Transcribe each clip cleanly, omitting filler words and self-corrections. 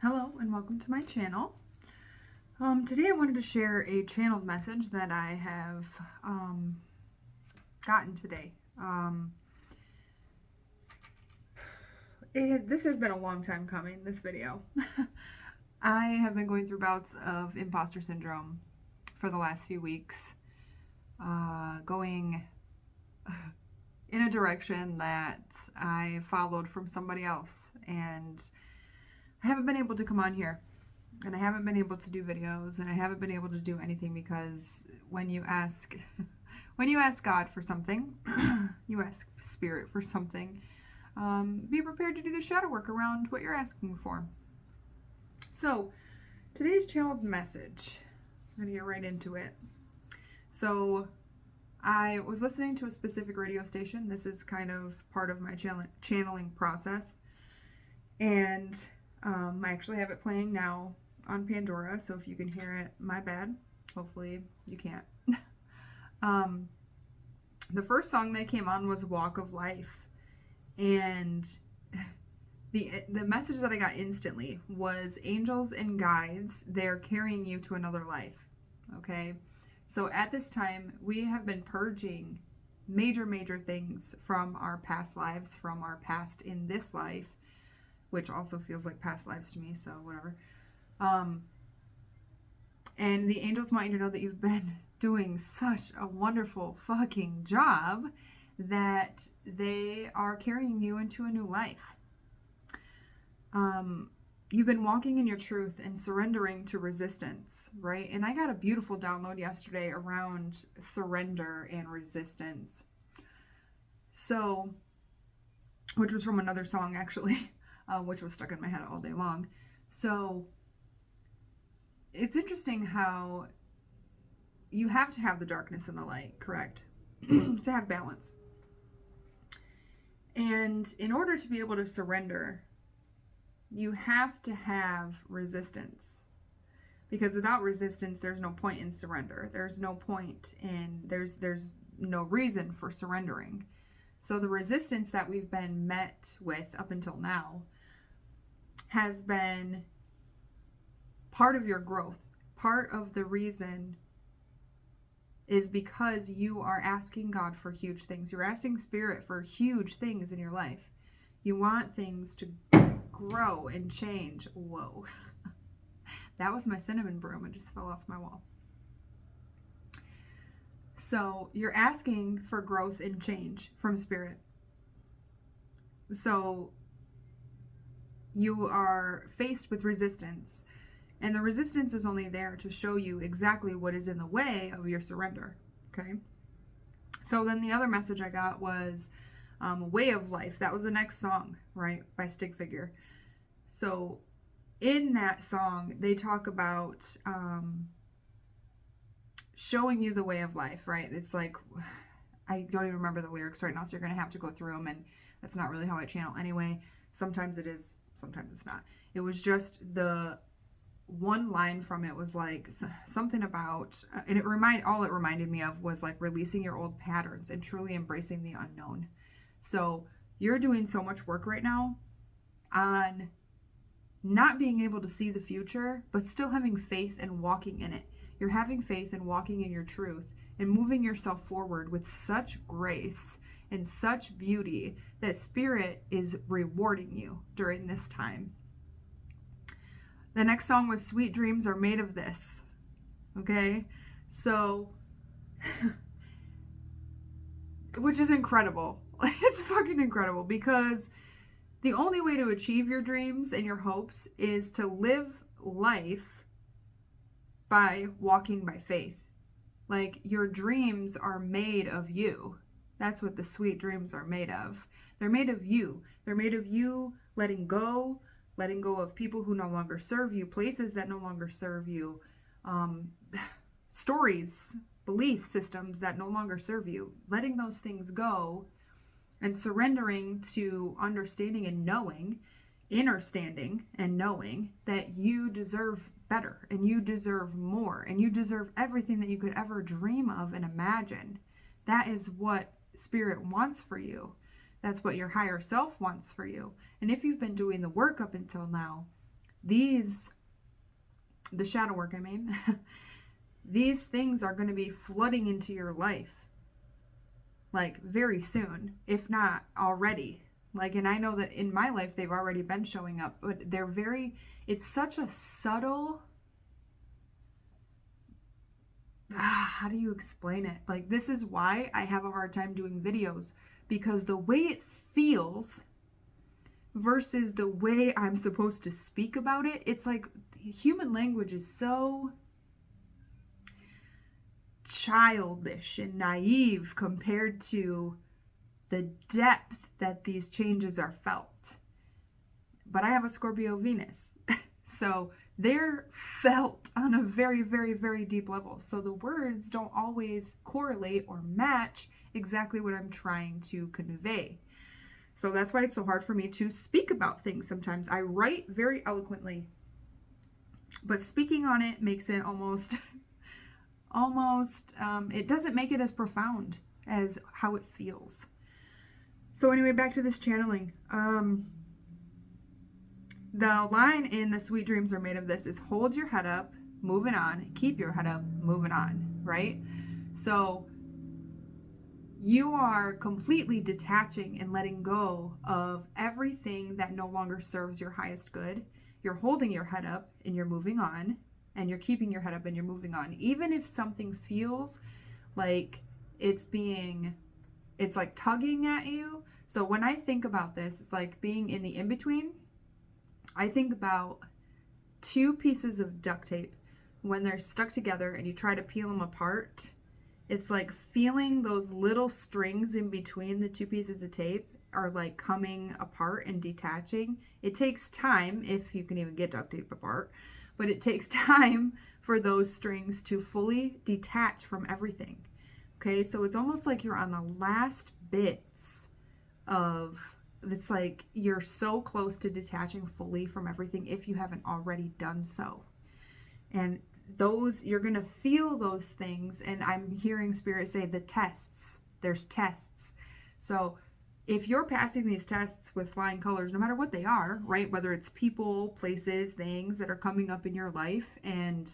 Hello and welcome to my channel. Today I wanted to share a channeled message that I have gotten today. This has been a long time coming, this video. I have been going through bouts of imposter syndrome for the last few weeks, going in a direction that I followed from somebody else, and I haven't been able to come on here, and I haven't been able to do videos, and I haven't been able to do anything because when you ask God for something, you ask Spirit for something, be prepared to do the shadow work around what you're asking for. So today's channeled message, I'm going to get right into it. So I was listening to a specific radio station. This is kind of part of my channeling process, and I actually have it playing now on Pandora, so if you can hear it, my bad. Hopefully you can't. The first song that came on was Walk of Life, and the message that I got instantly was angels and guides, they're carrying you to another life. Okay? So at this time, we have been purging major things from our past lives, from our past in this life, which also feels like past lives to me, so whatever. And the angels want you to know that you've been doing such a wonderful fucking job that they are carrying you into a new life. You've been walking in your truth and surrendering to resistance, right? And I got a beautiful download yesterday around surrender and resistance. So, which was from another song actually, which was stuck in my head all day long. So, it's interesting how you have to have the darkness and the light, correct? To have balance. And in order to be able to surrender, you have to have resistance. Because without resistance, there's no point in surrender. There's no point in, there's no reason for surrendering. So the resistance that we've been met with up until now has been part of your growth. Part of the reason is because you are asking God for huge things. You're asking Spirit for huge things in your life. You want things to grow and change. Whoa. That was my cinnamon broom. It just fell off my wall. So you're asking for growth and change from Spirit. So you are faced with resistance. And the resistance is only there to show you exactly what is in the way of your surrender. Okay? So then the other message I got was Way of Life. That was the next song, right? By Stick Figure. So in that song, they talk about showing you the way of life, right? It's like, I don't even remember the lyrics right now, so you're going to have to go through them. And that's not really how I channel anyway. Sometimes it is, sometimes it's not. It was just the one line from it was like something about, and all it reminded me of was like releasing your old patterns and truly embracing the unknown. So you're doing so much work right now on not being able to see the future, but still having faith and walking in it. You're having faith and walking in your truth and moving yourself forward with such grace and such beauty that Spirit is rewarding you during this time. The next song was Sweet Dreams Are Made of This. Okay? So, which is incredible. It's fucking incredible because the only way to achieve your dreams and your hopes is to live life by walking by faith. Like, your dreams are made of you. That's what the sweet dreams are made of. They're made of you. They're made of you letting go of people who no longer serve you, places that no longer serve you, stories, belief systems that no longer serve you, letting those things go and surrendering to understanding and knowing, understanding and knowing that you deserve better and you deserve more and you deserve everything that you could ever dream of and imagine. That is what Spirit wants for you. That's what your higher self wants for you. And if you've been doing the work up until now, the shadow work, I mean, these things are going to be flooding into your life like very soon, if not already. Like, and I know that in my life they've already been showing up, but it's such a subtle, how do you explain it? Like, this is why I have a hard time doing videos, because the way it feels versus the way I'm supposed to speak about it, it's like human language is so childish and naive compared to the depth that these changes are felt. But I have a Scorpio Venus, so they're felt on a very, very, very deep level. So the words don't always correlate or match exactly what I'm trying to convey. So that's why it's so hard for me to speak about things sometimes. I write very eloquently, but speaking on it makes it almost, it doesn't make it as profound as how it feels. So anyway, back to this channeling. The line in The Sweet Dreams Are Made of This is hold your head up, moving on, keep your head up, moving on, right? So you are completely detaching and letting go of everything that no longer serves your highest good. You're holding your head up and you're moving on, and you're keeping your head up and you're moving on. Even if something feels like it's like tugging at you. So when I think about this, it's like being in the in-between. I think about two pieces of duct tape. When they're stuck together and you try to peel them apart, it's like feeling those little strings in between the two pieces of tape are like coming apart and detaching. It takes time, if you can even get duct tape apart, but it takes time for those strings to fully detach from everything. Okay, so it's almost like you're on the last bits of, it's like you're so close to detaching fully from everything if you haven't already done so. And you're going to feel those things. And I'm hearing Spirit say there's tests. So if you're passing these tests with flying colors, no matter what they are, right? Whether it's people, places, things that are coming up in your life and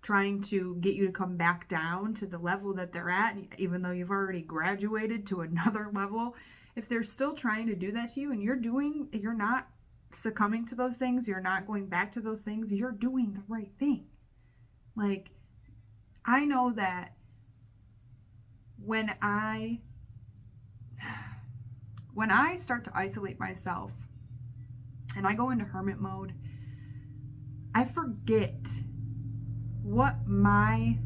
trying to get you to come back down to the level that they're at, even though you've already graduated to another level, if they're still trying to do that to you and you're not succumbing to those things, you're not going back to those things, you're doing the right thing. Like, I know that when I start to isolate myself and I go into hermit mode, I forget what I'm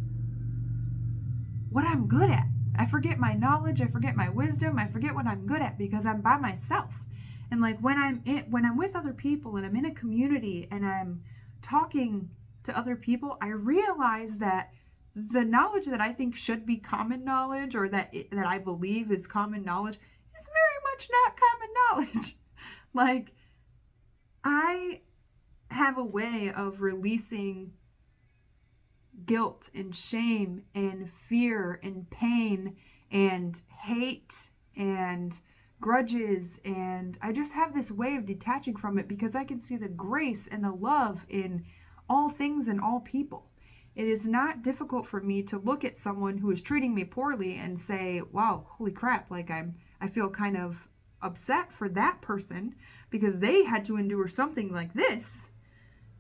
good at. I forget my knowledge, I forget my wisdom, I forget what I'm good at because I'm by myself. And like when I'm with other people and I'm in a community and I'm talking to other people, I realize that the knowledge that I think should be common knowledge, or that I believe is common knowledge, is very much not common knowledge. Like, I have a way of releasing guilt and shame and fear and pain and hate and grudges, and I just have this way of detaching from it because I can see the grace and the love in all things and all people. It is not difficult for me to look at someone who is treating me poorly and say, wow, holy crap, like I feel kind of upset for that person because they had to endure something like this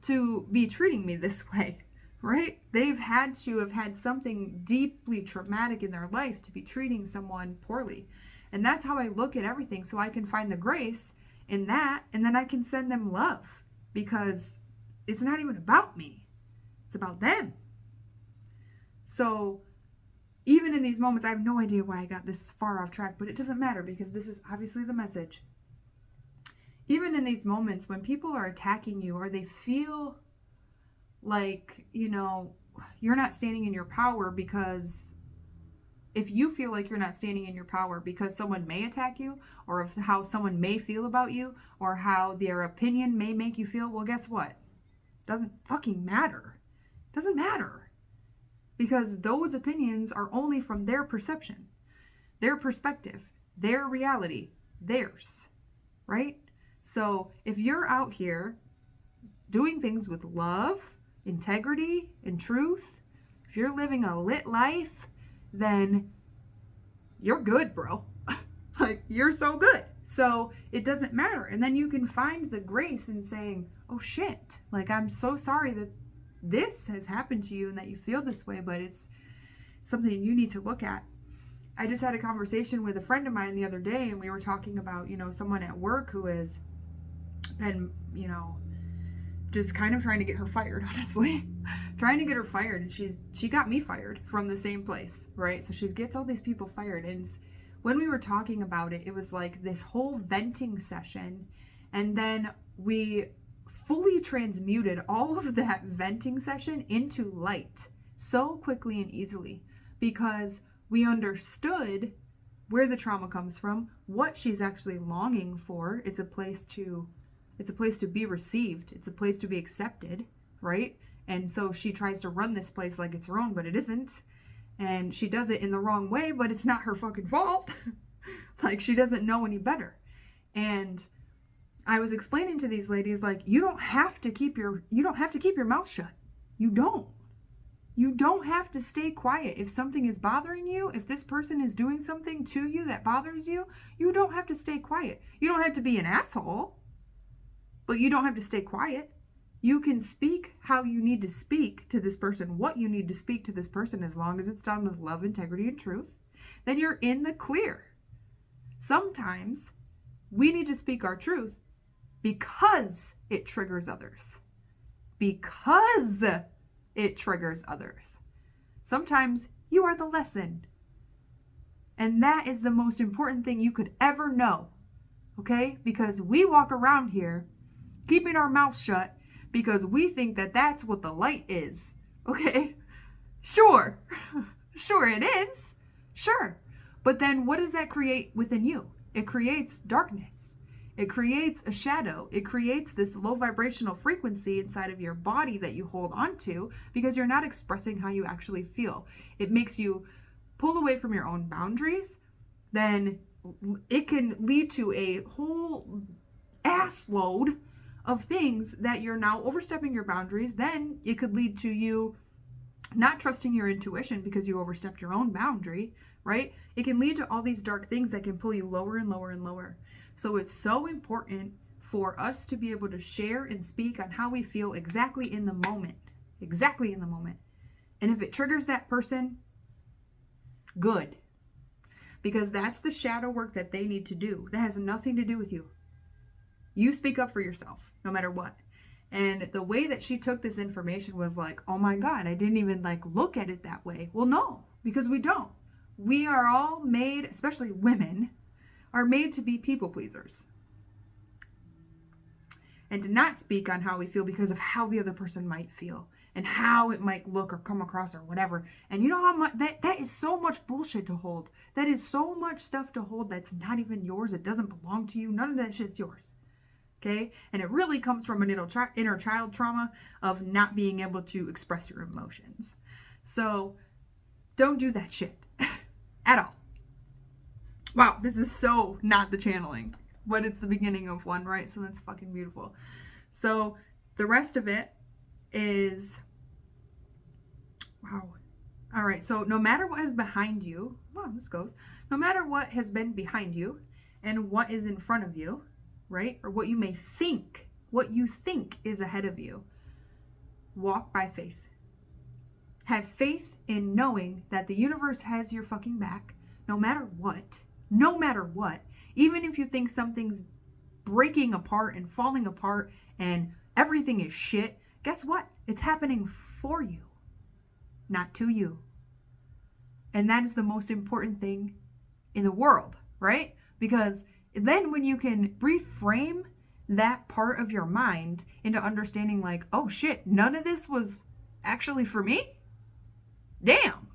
to be treating me this way. Right? They've had to have had something deeply traumatic in their life to be treating someone poorly. And that's how I look at everything. So I can find the grace in that, and then I can send them love because it's not even about me. It's about them. So even in these moments, I have no idea why I got this far off track, but it doesn't matter because this is obviously the message. Even in these moments when people are attacking you or they feel like, you're not standing in your power, because if you feel like you're not standing in your power because someone may attack you, or of how someone may feel about you, or how their opinion may make you feel, well, guess what? Doesn't fucking matter. Doesn't matter. Because those opinions are only from their perception, their perspective, their reality, theirs, right? So if you're out here doing things with love, integrity, and truth, if you're living a lit life, then you're good, bro. Like, you're so good. So it doesn't matter. And then you can find the grace in saying, oh shit, like, I'm so sorry that this has happened to you and that you feel this way, but it's something you need to look at. I just had a conversation with a friend of mine the other day, and we were talking about, someone at work who has been, just kind of trying to get her fired, honestly. Trying to get her fired, and she got me fired from the same place, right? So she gets all these people fired, and when we were talking about it, it was like this whole venting session, and then we fully transmuted all of that venting session into light so quickly and easily, because we understood where the trauma comes from, what she's actually longing for. It's a place to be received. It's a place to be accepted, right? And so she tries to run this place like it's her own, but it isn't. And she does it in the wrong way, but it's not her fucking fault. Like, she doesn't know any better. And I was explaining to these ladies, like, you don't have to keep your mouth shut. You don't. You don't have to stay quiet. If something is bothering you, if this person is doing something to you that bothers you, you don't have to stay quiet. You don't have to be an asshole, but you don't have to stay quiet. You can speak how you need to speak to this person, what you need to speak to this person, as long as it's done with love, integrity, and truth. Then you're in the clear. Sometimes we need to speak our truth because it triggers others. Because it triggers others. Sometimes you are the lesson. And that is the most important thing you could ever know. Okay? Because we walk around here keeping our mouth shut because we think that that's what the light is. Okay? Sure. Sure it is. Sure. But then what does that create within you? It creates darkness. It creates a shadow. It creates this low vibrational frequency inside of your body that you hold onto because you're not expressing how you actually feel. It makes you pull away from your own boundaries. Then it can lead to a whole ass load of things that you're now overstepping your boundaries. Then it could lead to you not trusting your intuition because you overstepped your own boundary, right? It can lead to all these dark things that can pull you lower and lower and lower. So it's so important for us to be able to share and speak on how we feel exactly in the moment. Exactly in the moment. And if it triggers that person, good. Because that's the shadow work that they need to do. That has nothing to do with you. You speak up for yourself, no matter what. And the way that she took this information was like, oh my God, I didn't even look at it that way. Well, no, because we don't. We are all made, especially women, are made to be people pleasers. And to not speak on how we feel because of how the other person might feel and how it might look or come across or whatever. And you know how much that is so much bullshit to hold. That is so much stuff to hold that's not even yours. It doesn't belong to you. None of that shit's yours. Okay? And it really comes from an inner child trauma of not being able to express your emotions. So don't do that shit at all. Wow, this is so not the channeling, but it's the beginning of one, right? So that's fucking beautiful. So the rest of it is, wow. All right, so no matter what is behind you, well, this goes, no matter what has been behind you and what is in front of you, right? Or what you may think, what you think is ahead of you, walk by faith. Have faith in knowing that the universe has your fucking back, no matter what. No matter what. Even if you think something's breaking apart and falling apart and everything is shit, guess what? It's happening for you, not to you. And that is the most important thing in the world, right? Because then when you can reframe that part of your mind into understanding oh shit, none of this was actually for me? Damn.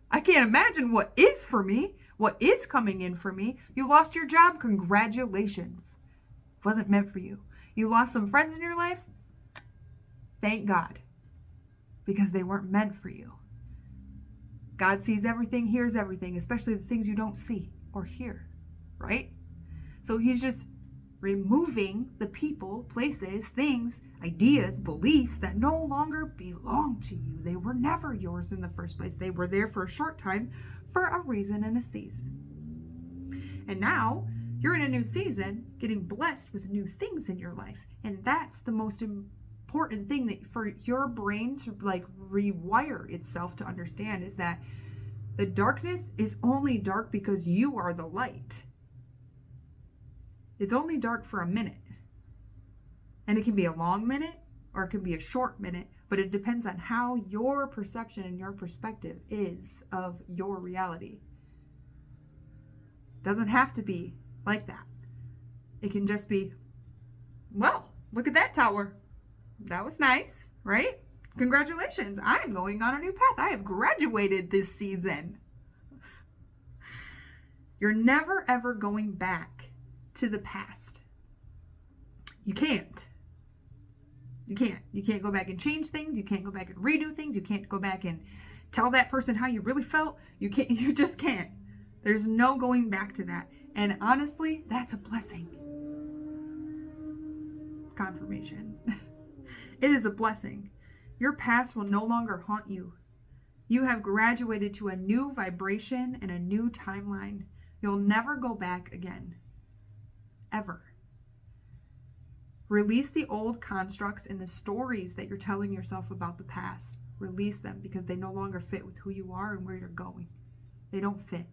I can't imagine what is for me. What is coming in for me? You lost your job? Congratulations. It wasn't meant for you. You lost some friends in your life? Thank God. Because they weren't meant for you. God sees everything, hears everything, especially the things you don't see or hear, right? So he's just removing the people, places, things, ideas, beliefs that no longer belong to you. They were never yours in the first place. They were there for a short time for a reason and a season. And now you're in a new season, getting blessed with new things in your life. And that's the most important thing that for your brain to like rewire itself to understand is that the darkness is only dark because you are the light. It's only dark for a minute. And it can be a long minute or it can be a short minute, but it depends on how your perception and your perspective is of your reality. It doesn't have to be like that. It can just be, well, look at that tower. That was nice, right? Congratulations. I'm going on a new path. I have graduated this season. You're never ever going back to the past. You can't. You can't. You can't go back and change things. You can't go back and redo things. You can't go back and tell that person how you really felt. You can't. You just can't. There's no going back to that. And honestly, that's a blessing. Confirmation. It is a blessing. Your past will no longer haunt you. You have graduated to a new vibration and a new timeline. You'll never go back again. Ever. Release the old constructs and the stories that you're telling yourself about the past. Release them because they no longer fit with who you are and where you're going. They don't fit.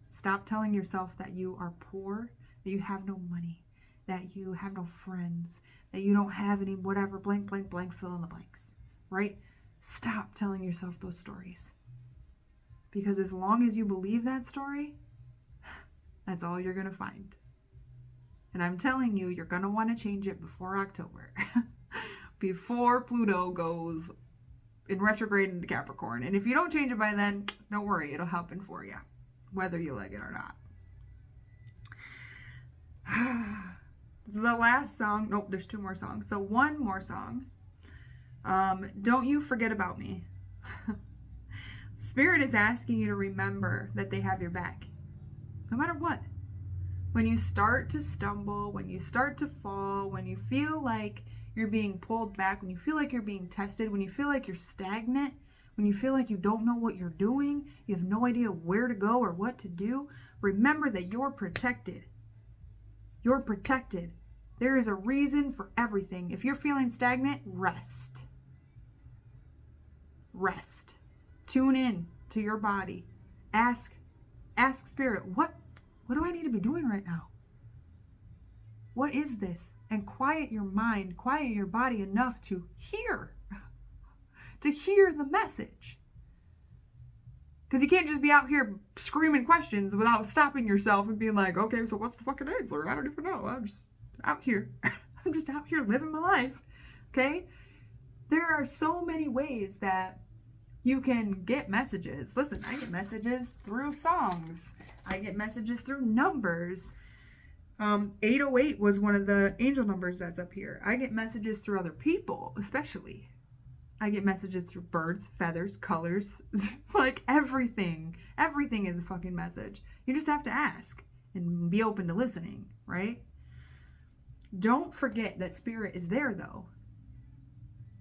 Stop telling yourself that you are poor, that you have no money, that you have no friends, that you don't have any whatever, blank, blank, blank, fill in the blanks, right? Stop telling yourself those stories. Because as long as you believe that story, that's all you're going to find. And I'm telling you, you're going to want to change it before October. Before Pluto goes in retrograde into Capricorn. And if you don't change it by then, don't worry, it'll happen for you, whether you like it or not. The last song, nope, there's 2 more songs. So one more song. Don't You Forget About Me. Spirit is asking you to remember that they have your back. No matter what. When you start to stumble, when you start to fall, when you feel like you're being pulled back, when you feel like you're being tested, when you feel like you're stagnant, when you feel like you don't know what you're doing, you have no idea where to go or what to do, remember that you're protected. You're protected. There is a reason for everything. If you're feeling stagnant, rest. Rest. Tune in to your body. Ask Spirit, what do I need to be doing right now? What is this? And quiet your mind, quiet your body enough to hear the message. Because you can't just be out here screaming questions without stopping yourself and being like, okay, so what's the fucking answer? I don't even know. I'm just out here. I'm just out here living my life. Okay? There are so many ways that you can get messages. Listen, I get messages through songs. I get messages through numbers. 808 was one of the angel numbers that's up here. I get messages through other people, especially. I get messages through birds, feathers, colors, like everything. Everything is a fucking message. You just have to ask and be open to listening, right? Don't forget that Spirit is there, though.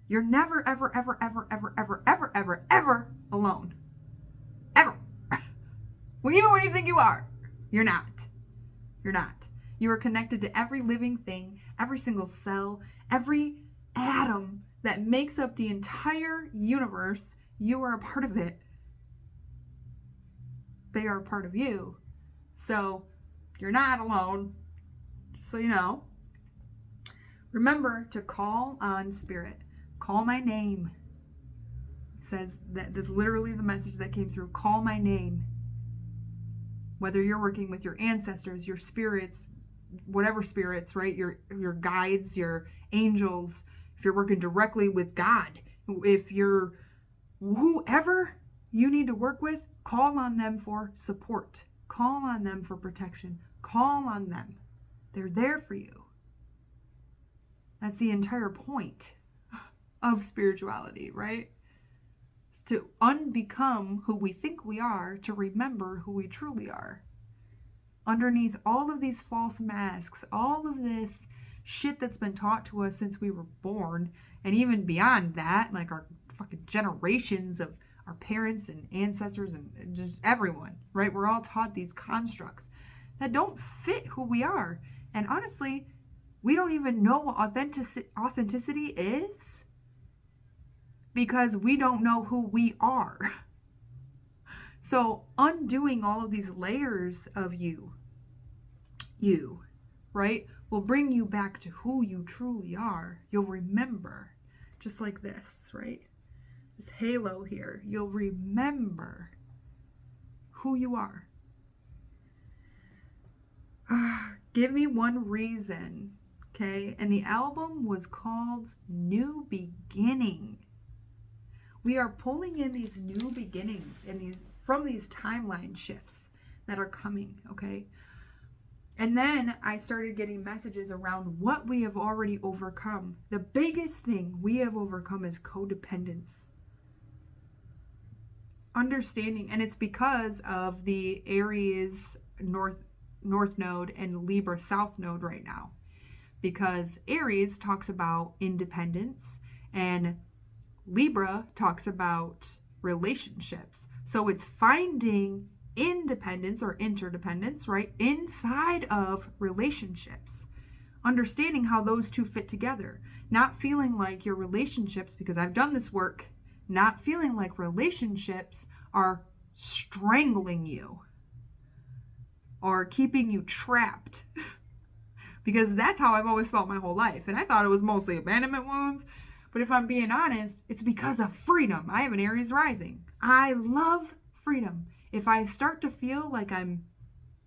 You're never, ever, ever, ever, ever, ever, ever, ever, ever alone. Ever. Well, even when you think you are, you're not. You're not. You are connected to every living thing, every single cell, every atom that makes up the entire universe. You are a part of it. They are a part of you. So you're not alone. Just so you know. Remember to call on Spirit. Call my name. It says that that's literally the message that came through. Call my name. Whether you're working with your ancestors, your spirits, whatever spirits, right? Your guides, your angels, if you're working directly with God, if you're whoever you need to work with, call on them for support. Call on them for protection. Call on them. They're there for you. That's the entire point of spirituality, right? It's to unbecome who we think we are, to remember who we truly are. underneath all of these false masks, all of this shit that's been taught to us since we were born, and even beyond that, like our fucking generations of our parents and ancestors and just everyone, right? We're all taught these constructs that don't fit who we are. And honestly, we don't even know what authenticity is because we don't know who we are. So undoing all of these layers of you, right, will bring you back to who you truly are. You'll remember, just like this, right? This halo here, you'll remember who you are. Give me one reason, okay? And the album was called New Beginning. We are pulling in these new beginnings and from these timeline shifts that are coming, okay? And then I started getting messages around what we have already overcome. The biggest thing we have overcome is codependence. Understanding, and it's because of the Aries North Node and Libra South Node right now. Because Aries talks about independence and Libra talks about relationships. So it's finding independence or interdependence, right, inside of relationships. Understanding how those two fit together. Not feeling like your relationships, because I've done this work, not feeling like relationships are strangling you or keeping you trapped. Because that's how I've always felt my whole life. And I thought it was mostly abandonment wounds. But if I'm being honest, it's because of freedom. I have an Aries rising. I love freedom. If I start to feel like I'm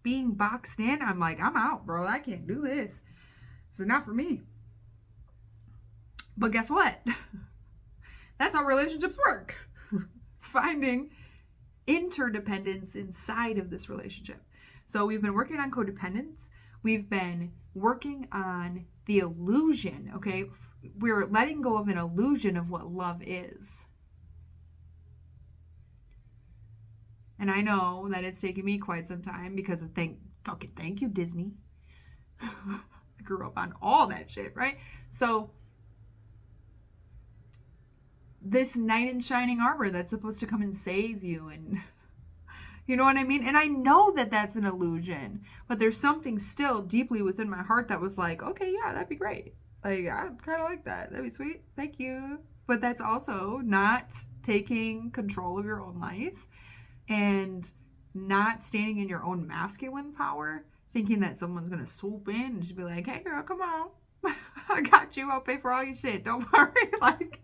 being boxed in, I'm like, I'm out, bro. I can't do this. It's not for me. But guess what? That's how relationships work. It's finding interdependence inside of this relationship. So we've been working on codependence. We've been working on the illusion, okay? We're letting go of an illusion of what love is. And I know that it's taken me quite some time because of thank you, Disney. I grew up on all that shit, right? So this knight in shining armor that's supposed to come and save you, and you know what I mean? And I know that that's an illusion, but there's something still deeply within my heart that was like, okay, yeah, that'd be great. Like, I'd kind of like that. That'd be sweet. Thank you. But that's also not taking control of your own life and not standing in your own masculine power, thinking that someone's going to swoop in and just be like, hey, girl, come on. I got you. I'll pay for all your shit. Don't worry. Like,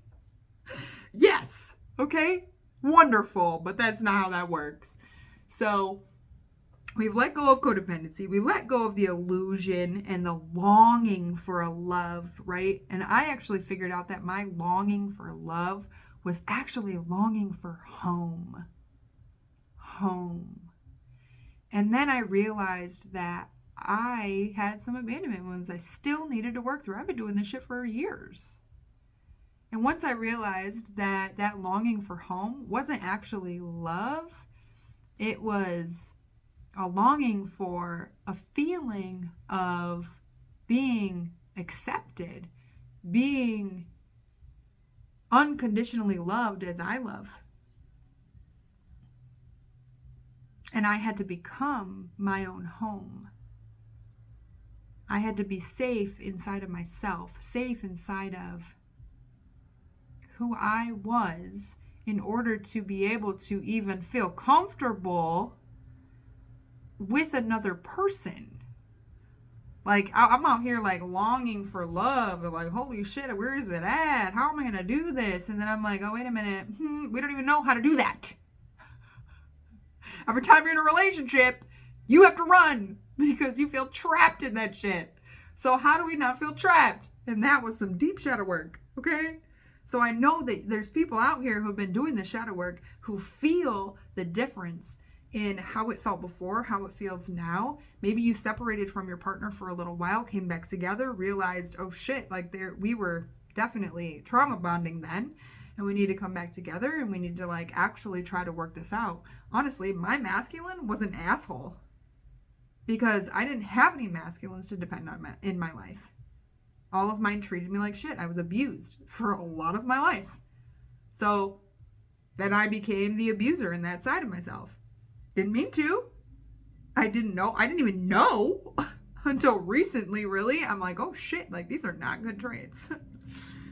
yes. Okay. Wonderful. But that's not how that works. So we've let go of codependency. We let go of the illusion and the longing for a love, right? And I actually figured out that my longing for love was actually longing for home. Home. And then I realized that I had some abandonment wounds I still needed to work through. I've been doing this shit for years. And once I realized that that longing for home wasn't actually love, it was a longing for a feeling of being accepted, being unconditionally loved as I love. And I had to become my own home. I had to be safe inside of myself, safe inside of who I was in order to be able to even feel comfortable with another person. Like, I'm out here like longing for love. And like, holy shit, where is it at? How am I going to do this? And then I'm like, oh, wait a minute. We don't even know how to do that. Every time you're in a relationship, you have to run because you feel trapped in that shit. So how do we not feel trapped? And that was some deep shadow work, okay? So I know that there's people out here who've been doing the shadow work who feel the difference in how it felt before, how it feels now. Maybe you separated from your partner for a little while, came back together, realized, oh shit, like we were definitely trauma bonding then. And we need to come back together and we need to like actually try to work this out. Honestly, my masculine was an asshole. because I didn't have any masculines to depend on in my life. All of mine treated me like shit. I was abused for a lot of my life. So then I became the abuser in that side of myself. Didn't mean to. I didn't know. I didn't even know until recently, really. I'm like, oh shit, like these are not good traits.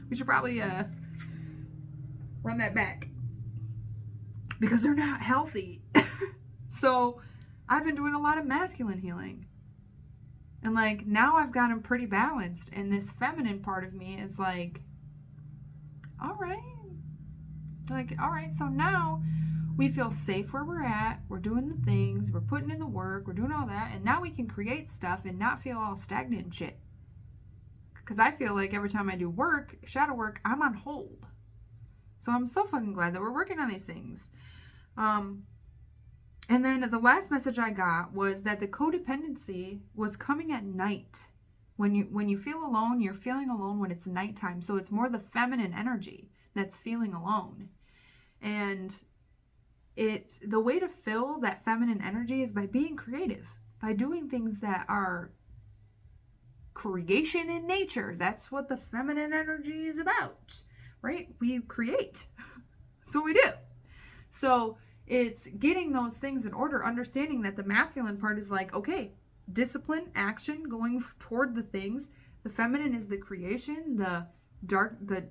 We should probably run that back because they're not healthy. So I've been doing a lot of masculine healing. And like now I've got them pretty balanced. And this feminine part of me is like, all right. Like, all right, so now we feel safe where we're at. We're doing the things. We're putting in the work. We're doing all that. And now we can create stuff and not feel all stagnant and shit. Because I feel like every time I do work, shadow work, I'm on hold. So I'm so fucking glad that we're working on these things. And then the last message I got was that the codependency was coming at night. When you feel alone, you're feeling alone when it's nighttime. So it's more the feminine energy that's feeling alone. And it's the way to fill that feminine energy is by being creative, by doing things that are creation in nature. That's what the feminine energy is about, right? We create. That's what we do. So it's getting those things in order, understanding that the masculine part is like, okay, discipline, action, going toward the things. The feminine is the creation, the dark, the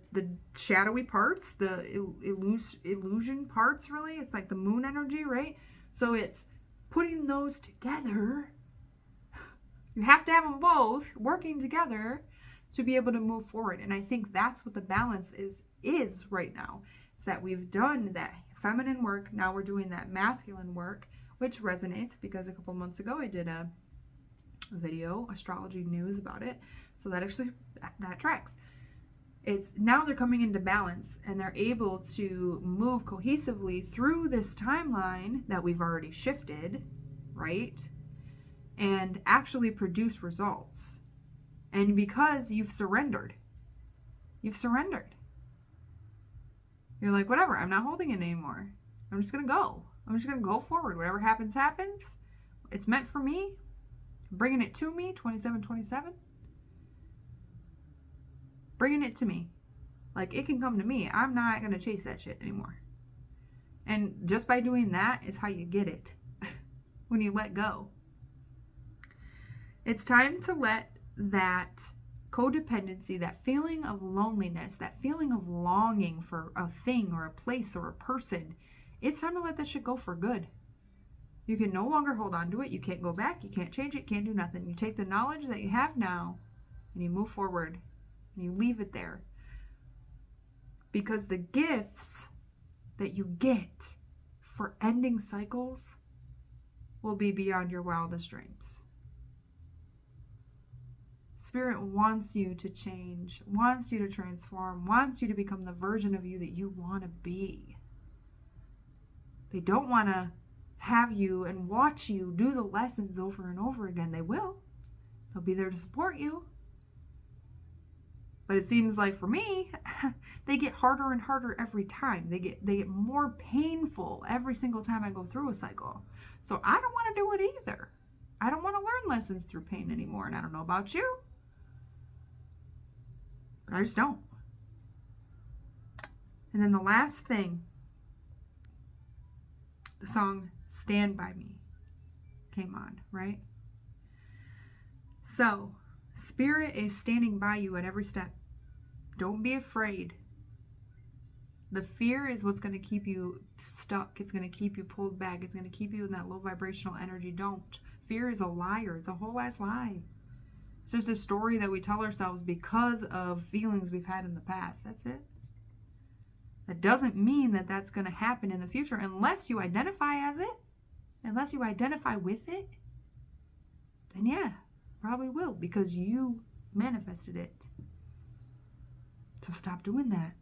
shadowy parts, the illusion parts, really. It's like the moon energy, right? So it's putting those together. You have to have them both working together to be able to move forward. And I think that's what the balance is right now. It's that we've done that feminine work. Now we're doing that masculine work, which resonates because a couple months ago I did a video, astrology news about it. So that actually, that tracks. It's now they're coming into balance and they're able to move cohesively through this timeline that we've already shifted, right? And actually produce results. And because you've surrendered. You're like, whatever, I'm not holding it anymore. I'm just going to go. I'm just going to go forward. Whatever happens, happens. It's meant for me. I'm bringing it to me, 2727. Bringing it to me. Like, it can come to me. I'm not going to chase that shit anymore. And just by doing that is how you get it. When you let go. It's time to let that codependency, that feeling of loneliness, that feeling of longing for a thing or a place or a person, it's time to let that shit go for good. You can no longer hold on to it. You can't go back. You can't change it. Can't do nothing. You take the knowledge that you have now and you move forward and you leave it there. Because the gifts that you get for ending cycles will be beyond your wildest dreams. Spirit wants you to change, wants you to transform, wants you to become the version of you that you want to be. They don't want to have you and watch you do the lessons over and over again. They will. They'll be there to support you. But it seems like for me, they get harder and harder every time. They get more painful every single time I go through a cycle. So I don't want to do it either. I don't want to learn lessons through pain anymore. And I don't know about you. But I just don't. And then the last thing, the song Stand By Me came on, right? So, Spirit is standing by you at every step. Don't be afraid. The fear is what's going to keep you stuck. It's going to keep you pulled back. It's going to keep you in that low vibrational energy. Don't. Fear is a liar. It's a whole ass lie. It's just a story that we tell ourselves because of feelings we've had in the past. That's it. That doesn't mean that that's going to happen in the future unless you identify as it, unless you identify with it. Then yeah, probably will because you manifested it. So stop doing that.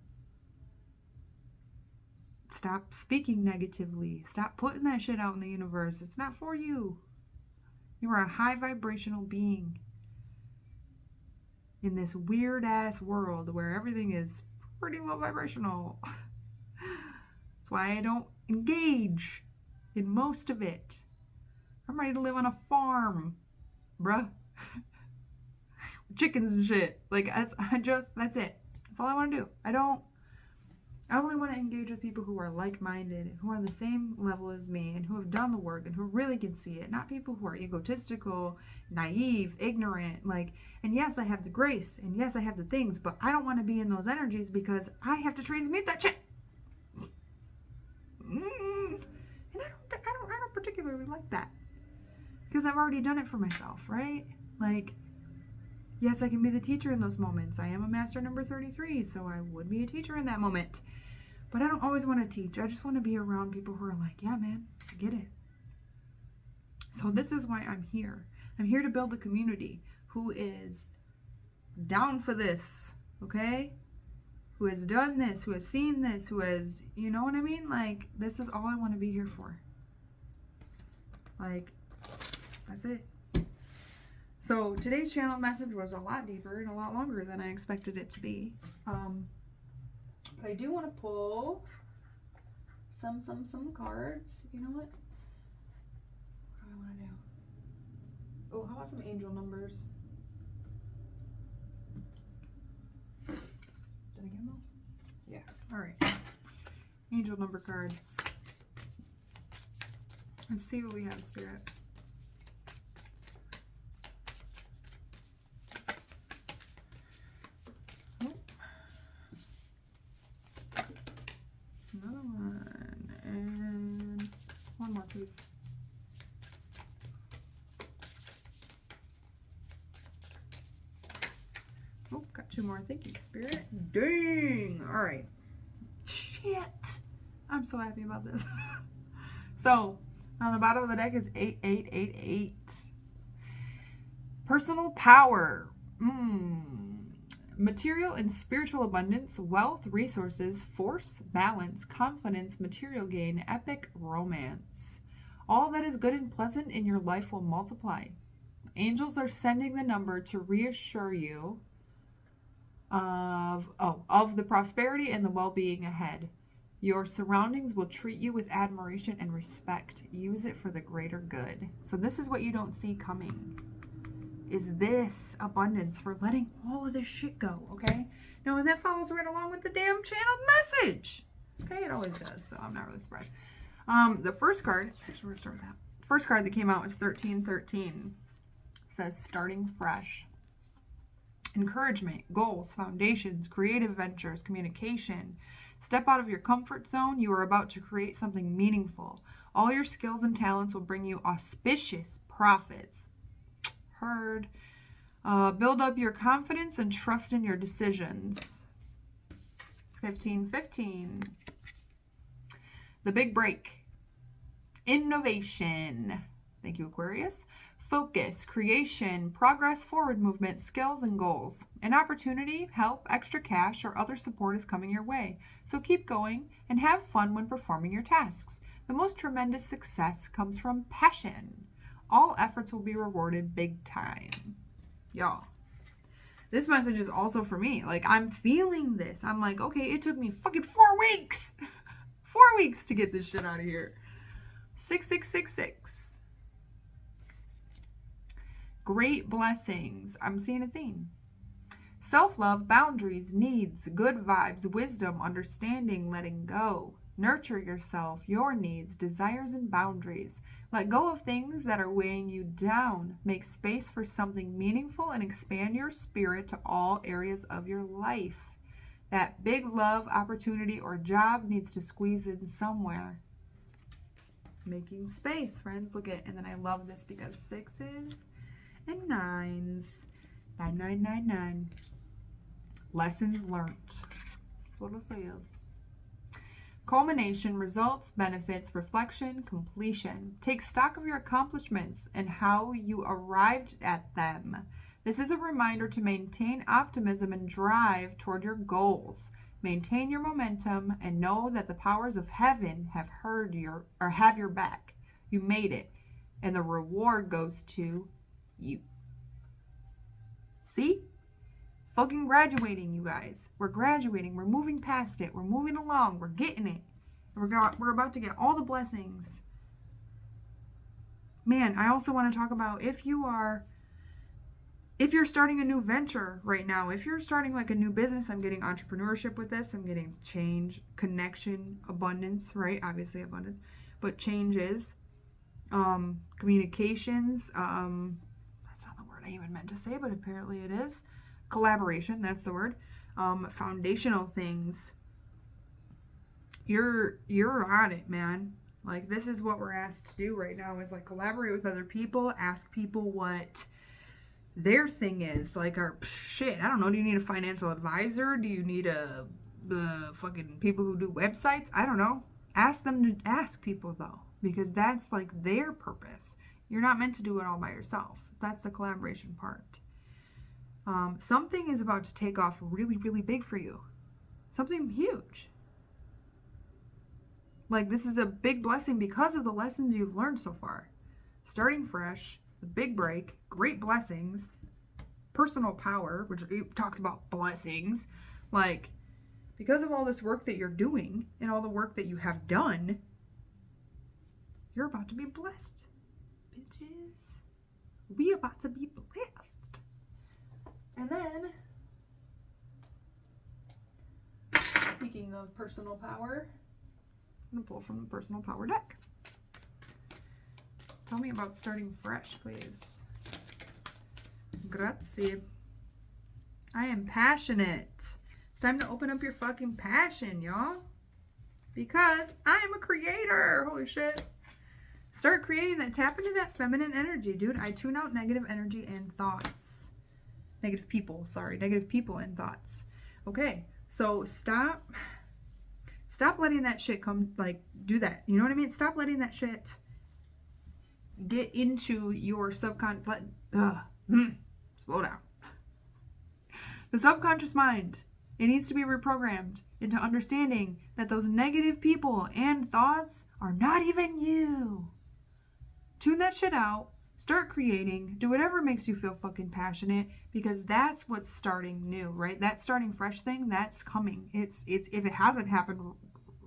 Stop speaking negatively. Stop putting that shit out in the universe. It's not for you. You are a high vibrational being in this weird ass world where everything is pretty low vibrational. That's why I don't engage in most of it. I'm ready to live on a farm, bruh. Chickens and shit. Like, that's it. That's all I want to do. I only want to engage with people who are like-minded, who are on the same level as me, and who have done the work, and who really can see it. Not people who are egotistical, naive, ignorant. Like, and yes, I have the grace, and yes, I have the things, but I don't want to be in those energies because I have to transmute that shit. And I don't particularly like that, because I've already done it for myself, right? Like, yes, I can be the teacher in those moments. I am a master number 33, so I would be a teacher in that moment. But I don't always want to teach. I just want to be around people who are like, yeah, man, I get it. So this is why I'm here. I'm here to build a community who is down for this, okay? Who has done this, who has seen this, who has, you know what I mean? Like, this is all I want to be here for. Like, that's it. So today's channel message was a lot deeper and a lot longer than I expected it to be. But I do want to pull some cards. You know what? What do I want to do? Oh, how about some angel numbers? Did I get them all? Yeah. All right. Angel number cards. Let's see what we have, Spirit. Another one, and one more, please. Oh, got two more. Thank you, Spirit. Dang! All right. Shit! I'm so happy about this. So, on the bottom of the deck is 8888. Personal power. Material and spiritual abundance, wealth, resources, force, balance, confidence, material gain, epic romance. All that is good and pleasant in your life will multiply. Angels are sending the number to reassure you of the prosperity and the well-being ahead. Your surroundings will treat you with admiration and respect. Use it for the greater good. So this is what you don't see coming. Is this abundance for letting all of this shit go, okay? Now, and that follows right along with the damn channeled message. Okay, it always does, so I'm not really surprised. The first card, actually, we're gonna start with that. First card that came out was 1313. It says, starting fresh. Encouragement, goals, foundations, creative ventures, communication. Step out of your comfort zone. You are about to create something meaningful. All your skills and talents will bring you auspicious profits. Heard. Build up your confidence and trust in your decisions. 1515. The big break. Innovation. Thank you, Aquarius. Focus, creation, progress, forward movement, skills, and goals. An opportunity, help, extra cash, or other support is coming your way. So keep going and have fun when performing your tasks. The most tremendous success comes from passion. All efforts will be rewarded big time. Y'all, this message is also for me. Like, I'm feeling this. I'm like, okay, it took me fucking 4 weeks. 4 weeks to get this shit out of here. 6666. Great blessings. I'm seeing a theme. Self-love, boundaries, needs, good vibes, wisdom, understanding, letting go. Nurture yourself, your needs, desires, and boundaries. Let go of things that are weighing you down. Make space for something meaningful and expand your spirit to all areas of your life. That big love, opportunity, or job needs to squeeze in somewhere. Making space, friends. Look at, and then I love this because 6s and 9s. 9999. Lessons learned. That's what it says. Culmination, results, benefits, reflection, completion. Take stock of your accomplishments and how you arrived at them. This is a reminder to maintain optimism and drive toward your goals. Maintain your momentum and know that the powers of heaven have have your back. You made it, and the reward goes to you. See? Fucking graduating, you guys. We're graduating. We're moving past it. We're moving along. We're getting it. We're about to get all the blessings. man, I also want to talk about if you're starting a new venture right now, if you're starting like a new business, I'm getting entrepreneurship with this. I'm getting change, connection, abundance, right? Obviously abundance, but changes, communications, that's not the word I even meant to say, but apparently it is. Collaboration, that's the word. Foundational things. You're on it, man. Like, this is what we're asked to do right now, is like collaborate with other people, ask people what their thing is. Like, shit, I don't know, do you need a financial advisor? Do you need a fucking people who do websites? I don't know. Ask them to ask people, though, because that's like their purpose. You're not meant to do it all by yourself. That's the collaboration part. Something is about to take off really, really big for you. Something huge. Like, this is a big blessing because of the lessons you've learned so far. Starting fresh, the big break, great blessings, personal power, which talks about blessings. Like, because of all this work that you're doing and all the work that you have done, you're about to be blessed. Bitches. We about to be blessed. And then, speaking of personal power, I'm going to pull from the personal power deck. Tell me about starting fresh, please. Grazie. I am passionate. It's time to open up your fucking passion, y'all. Because I am a creator. Holy shit. Start creating that. Tap into that feminine energy, dude. I tune out negative energy and thoughts. Negative people and thoughts. Okay, so stop letting that shit come, like, do that. You know what I mean? Stop letting that shit get into your subconscious. Slow down. The subconscious mind, it needs to be reprogrammed into understanding that those negative people and thoughts are not even you. Tune that shit out. Start creating. Do whatever makes you feel fucking passionate, because that's what's starting new, right? That starting fresh thing, that's coming. It's if it hasn't happened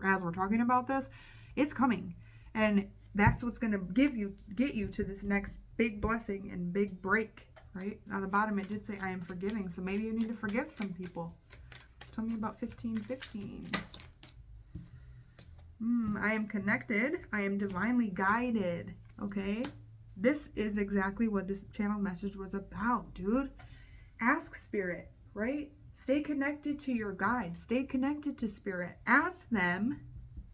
as we're talking about this, it's coming. And that's what's going to get you to this next big blessing and big break, right? On the bottom it did say I am forgiving, so maybe you need to forgive some people. Tell me about 1515. I am connected. I am divinely guided. Okay? This is exactly what this channel message was about, dude. Ask spirit, right? Stay connected to your guide. Stay connected to spirit. Ask them,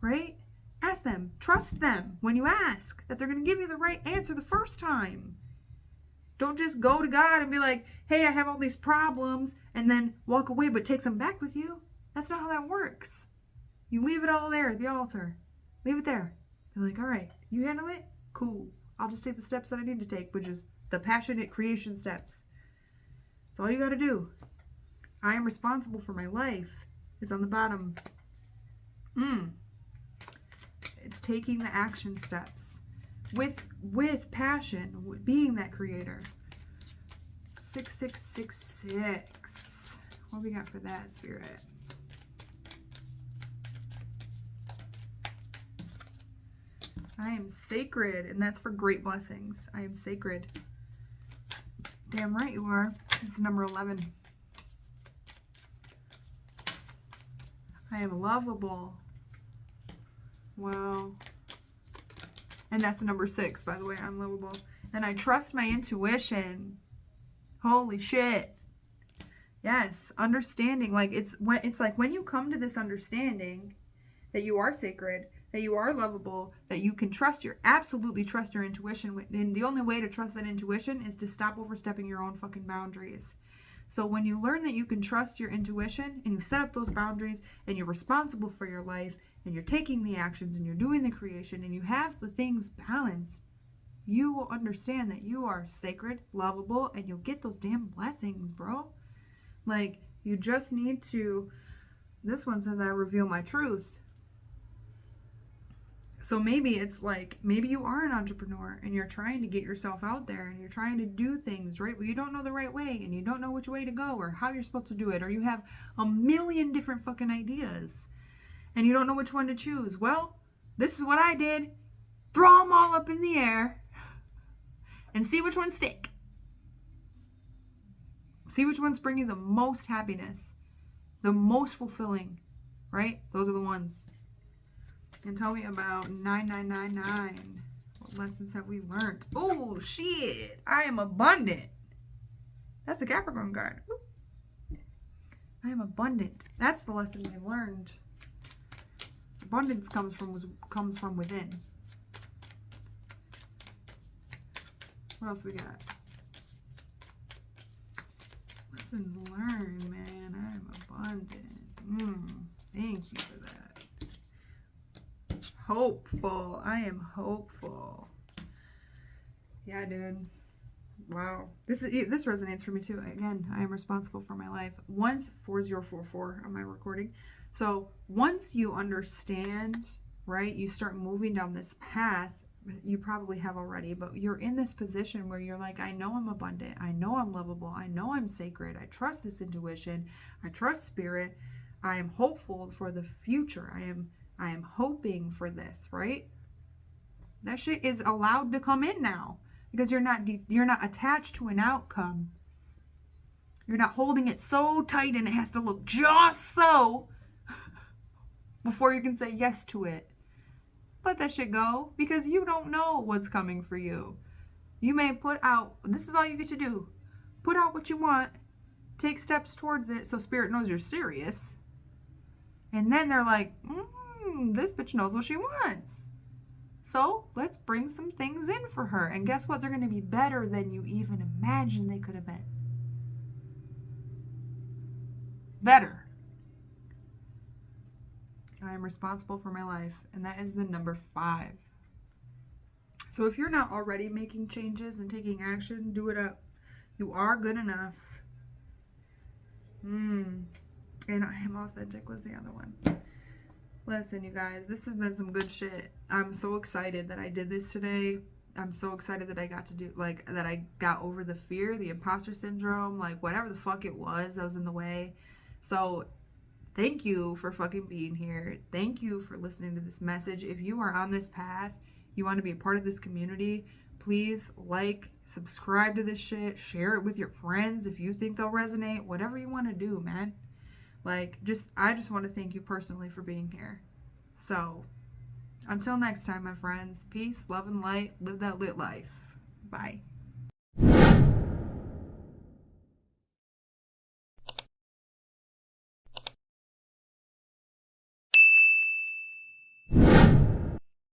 right? Ask them. Trust them when you ask that they're going to give you the right answer the first time. Don't just go to God and be like, hey, I have all these problems, and then walk away but take some back with you. That's not how that works. You leave it all there at the altar. Leave it there. Be like, all right, you handle it? Cool. I'll just take the steps that I need to take, which is the passionate creation steps. That's all you got to do. I am responsible for my life is on the bottom. It's taking the action steps with passion, being that creator. 6666. What we got for that, spirit? I am sacred, and that's for great blessings. I am sacred. Damn right you are. It's number 11. I am lovable. Wow. And that's number 6, by the way. I'm lovable. And I trust my intuition. Holy shit. Yes. Understanding. Like, it's like when you come to this understanding that you are sacred, that you are lovable, that you can absolutely trust your intuition. And the only way to trust that intuition is to stop overstepping your own fucking boundaries. So when you learn that you can trust your intuition and you set up those boundaries and you're responsible for your life and you're taking the actions and you're doing the creation and you have the things balanced, you will understand that you are sacred, lovable, and you'll get those damn blessings, bro. Like, you just need to, this one says, I reveal my truth. So maybe it's like, maybe you are an entrepreneur and you're trying to get yourself out there and you're trying to do things, right? But you don't know the right way and you don't know which way to go or how you're supposed to do it. Or you have a million different fucking ideas and you don't know which one to choose. Well, this is what I did. Throw them all up in the air and see which ones stick. See which ones bring you the most happiness, the most fulfilling, right? Those are the ones. And tell me about 9999. What lessons have we learned? Oh, shit. I am abundant. That's the Capricorn card. Ooh. I am abundant. That's the lesson we've learned. Abundance comes from within. What else we got? Lessons learned, man. I am abundant. Thank you for that. Hopeful. I am hopeful. Yeah, dude. Wow. This resonates for me too. Again, I am responsible for my life. Once 4044 on my recording. So once you understand, right, you start moving down this path. You probably have already, but you're in this position where you're like, I know I'm abundant. I know I'm lovable. I know I'm sacred. I trust this intuition. I trust spirit. I am hopeful for the future. I am hoping for this, right? That shit is allowed to come in now because you're not attached to an outcome. You're not holding it so tight and it has to look just so before you can say yes to it. Let that shit go because you don't know what's coming for you. You may put out, this is all you get to do. Put out what you want, take steps towards it so spirit knows you're serious. And then they're like, this bitch knows what she wants. So let's bring some things in for her. And guess what? They're going to be better than you even imagined they could have been. Better. I am responsible for my life, and that is the number 5. So if you're not already making changes and taking action, do it up. You are good enough. And I am authentic was the other one. Listen, you guys, this has been some good shit. I'm so excited that I did this today. I'm so excited that I got to do, like, that I got over the fear, the imposter syndrome, like, whatever the fuck it was that was in the way. So thank you for fucking being here. Thank you for listening to this message. If you are on this path, you want to be a part of this community, please like, subscribe to this shit, share it with your friends if you think they'll resonate, whatever you want to do, man. Like, I just want to thank you personally for being here. So, until next time, my friends, peace, love, and light. Live that lit life. Bye.